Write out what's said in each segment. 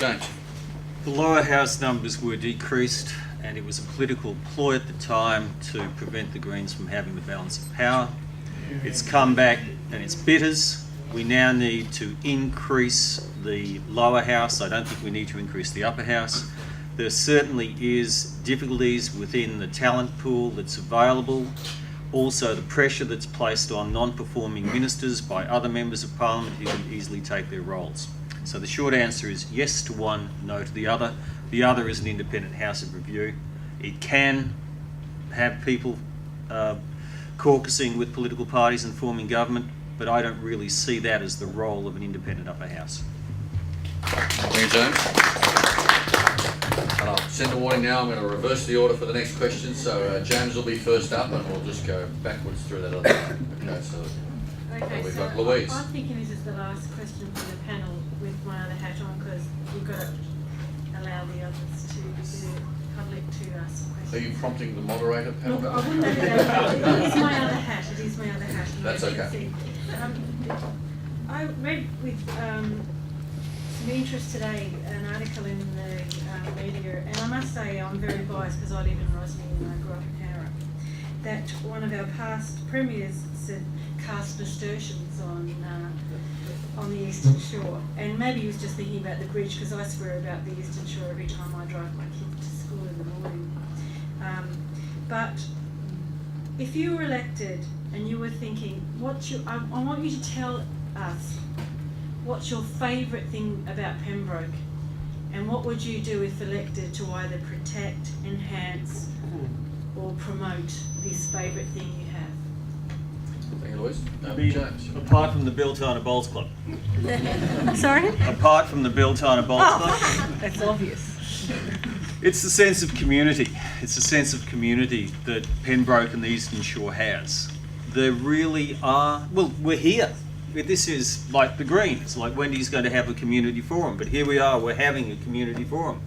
James. The lower house numbers were decreased, and it was a political ploy at the time to prevent the Greens from having the balance of power. It's come back and it's bit us. We now need to increase the lower house. I don't think we need to increase the upper house. There certainly is difficulties within the talent pool that's available. Also the pressure that's placed on non-performing ministers by other members of Parliament who can easily take their roles. So the short answer is yes to one, no to the other. The other is an independent house of review. It can have people caucusing with political parties and forming government, but I don't really see that as the role of an independent upper house. Thank you, James. And I'll send a warning now. I'm going to reverse the order for the next question. So James will be first up, and we'll just go backwards through that order. Okay, so we've got Louise. I'm thinking this is the last question for the panel with my other hat on, because you've got to allow the others to, the public to ask questions. Are you prompting the moderator panel? Look, I wouldn't do that. It is my other hat. It is my other hat. That's okay. I read with some interest today an article in the media, and I must say I'm very biased because I live in Rosny and I grew up in Harrah, that one of our past premiers said cast nasturtiums on the Eastern Shore, and maybe he was just thinking about the bridge, because I swear about the Eastern Shore every time I drive my kid to school in the morning. But if you were elected and you were thinking, I want you to tell us what's your favourite thing about Pembroke, and what would you do if elected to either protect, enhance or promote this favourite thing you have? Thank you, Louise. James. Apart from the Beltana Bowls Club. Sorry? Apart from the Beltana Bowls Club. That's obvious. It's the sense of community. It's the sense of community that Pembroke and the Eastern Shore has. There really are, well, we're here. This is like the Greens, like Wendy's going to have a community forum, but here we are, we're having a community forum.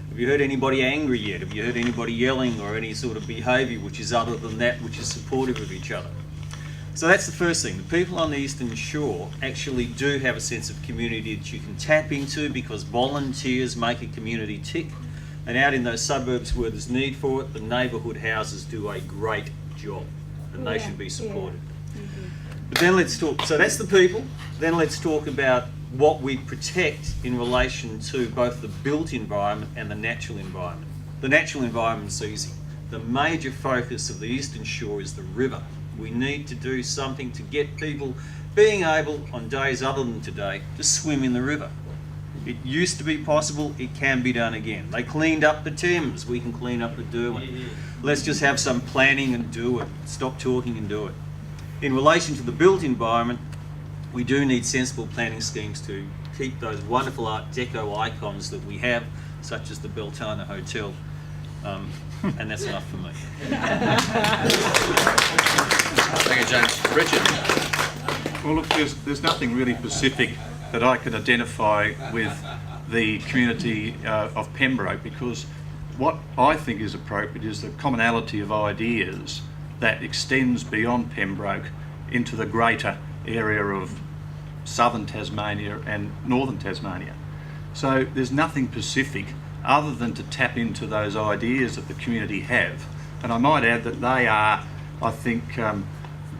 Have you heard anybody angry yet? Have you heard anybody yelling or any sort of behaviour which is other than that, which is supportive of each other? So that's the first thing. The people on the Eastern Shore actually do have a sense of community that you can tap into, because volunteers make a community tick. And out in those suburbs where there's need for it, the neighbourhood houses do a great job, and they should be supported. But then let's talk, so that's the people, then let's talk about what we protect in relation to both the built environment and the natural environment. The natural environment's easy. The major focus of the Eastern Shore is the river. We need to do something to get people being able, on days other than today, to swim in the river. It used to be possible, it can be done again. They cleaned up the Thames, we can clean up the Derwent. Let's just have some planning and do it. Stop talking and do it. In relation to the built environment, we do need sensible planning schemes to keep those wonderful Art Deco icons that we have, such as the Beltana Hotel. And that's enough for me. Thank you, James. Richard. Well, look, there's nothing really specific that I can identify with the community of Pembroke, because what I think is appropriate is the commonality of ideas that extends beyond Pembroke into the greater area of southern Tasmania and northern Tasmania. So there's nothing specific other than to tap into those ideas that the community have. And I might add that they are, I think,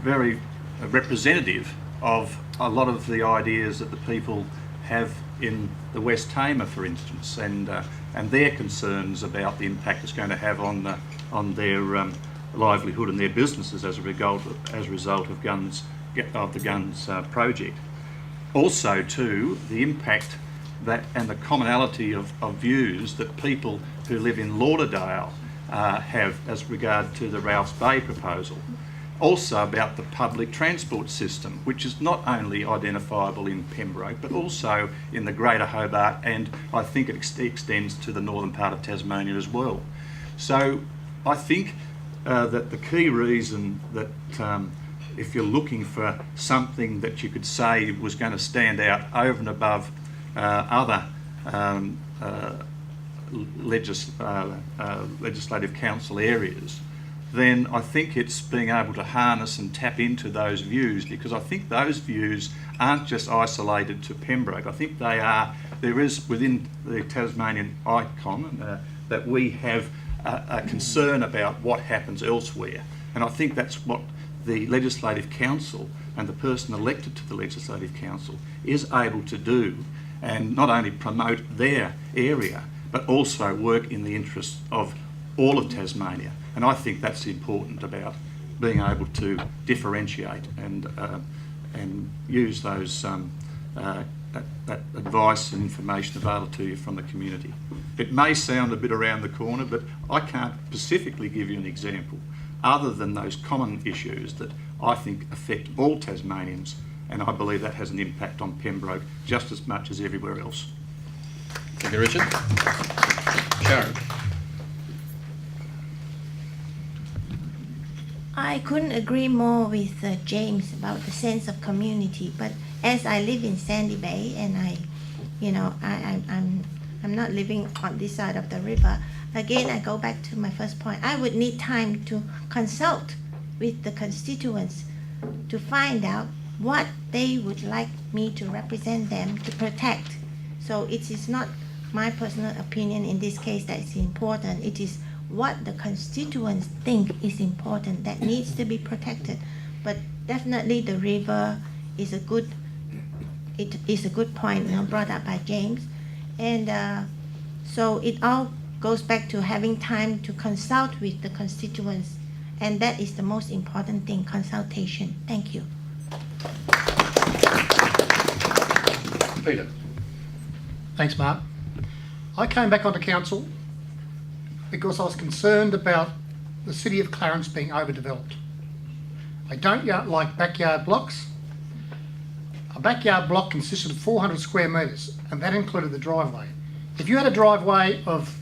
very representative of a lot of the ideas that the people have in the West Tamar, for instance, and their concerns about the impact it's going to have on their livelihood and their businesses as a result of the Guns project. Also, too, the impact that and the commonality of views that people who live in Lauderdale have as regard to the Ralphs Bay proposal. Also about the public transport system, which is not only identifiable in Pembroke but also in the Greater Hobart, and I think it extends to the northern part of Tasmania as well. So I think that the key reason that if you're looking for something that you could say was going to stand out over and above other legislative council areas, then I think it's being able to harness and tap into those views, because I think those views aren't just isolated to Pembroke. I think there is within the Tasmanian icon that we have a concern about what happens elsewhere. And I think that's what the Legislative Council and the person elected to the Legislative Council is able to do, and not only promote their area, but also work in the interests of all of Tasmania. And I think that's important about being able to differentiate and use those that advice and information available to you from the community. It may sound a bit around the corner, but I can't specifically give you an example other than those common issues that I think affect all Tasmanians, and I believe that has an impact on Pembroke just as much as everywhere else. Thank you, Richard. Sharon. I couldn't agree more with James about the sense of community, but as I live in Sandy Bay and I'm not living on this side of the river, again I go back to my first point. I would need time to consult with the constituents to find out what they would like me to represent them to protect. So it is not my personal opinion in this case that is important. It is what the constituents think is important that needs to be protected. But definitely the river is a good point brought up by James. And so it all goes back to having time to consult with the constituents, and that is the most important thing, consultation. Thank you. Peter. Thanks, Mark. I came back onto council because I was concerned about the city of Clarence being overdeveloped. I don't like backyard blocks. A backyard block consisted of 400 square metres, and that included the driveway. If you had a driveway of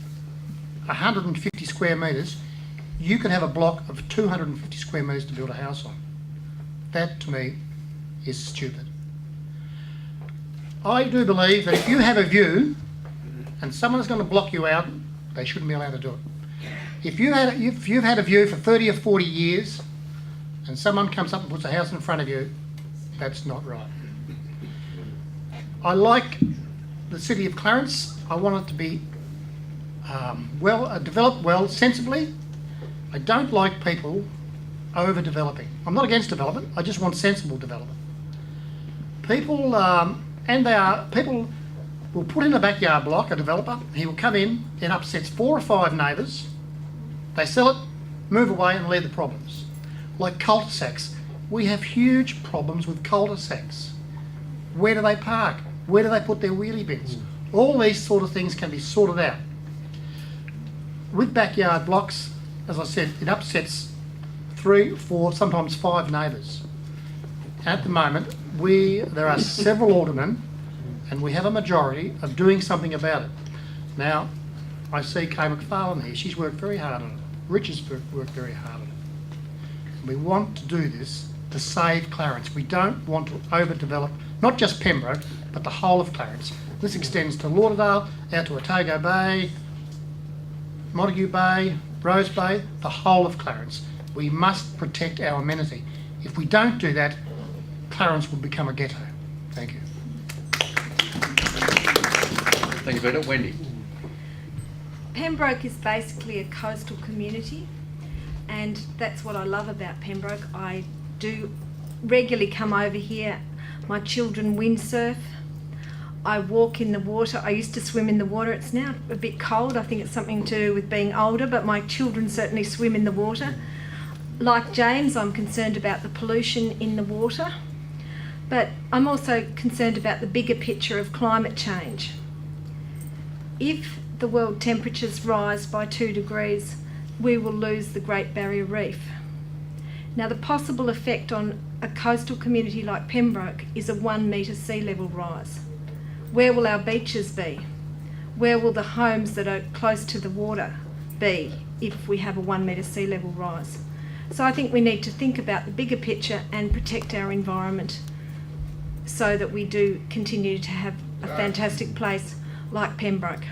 150 square metres, you could have a block of 250 square metres to build a house on. That, to me, is stupid. I do believe that if you have a view and someone's going to block you out, they shouldn't be allowed to do it. If you've had a view for 30 or 40 years and someone comes up and puts a house in front of you, that's not right. I like the city of Clarence. I want it to be developed well, sensibly. I don't like people overdeveloping. I'm not against development. I just want sensible development. People will put in a backyard block, a developer. He will come in and upsets 4 or 5 neighbours. They sell it, move away, and leave the problems. Like cul-de-sacs, we have huge problems with cul-de-sacs. Where do they park? Where do they put their wheelie bins? All these sort of things can be sorted out. With backyard blocks, as I said, it upsets 3, 4, sometimes 5 neighbours. At the moment, there are several aldermen, and we have a majority of doing something about it. Now, I see Kay McFarlane here. She's worked very hard on it. Rich has worked very hard on it. We want to do this to save Clarence. We don't want to overdevelop, not just Pembroke, but the whole of Clarence. This extends to Lauderdale, out to Otago Bay, Montague Bay, Rose Bay, the whole of Clarence. We must protect our amenity. If we don't do that, Clarence will become a ghetto. Thank you. Thank you, Peter. Wendy. Pembroke is basically a coastal community, and that's what I love about Pembroke. I do regularly come over here. My children windsurf. I walk in the water. I used to swim in the water. It's now a bit cold. I think it's something to do with being older, but my children certainly swim in the water. Like James, I'm concerned about the pollution in the water, but I'm also concerned about the bigger picture of climate change. If the world temperatures rise by 2 degrees, we will lose the Great Barrier Reef. Now, the possible effect on a coastal community like Pembroke is a 1 metre sea level rise. Where will our beaches be? Where will the homes that are close to the water be if we have a 1 metre sea level rise? So I think we need to think about the bigger picture and protect our environment so that we do continue to have a fantastic place like Pembroke.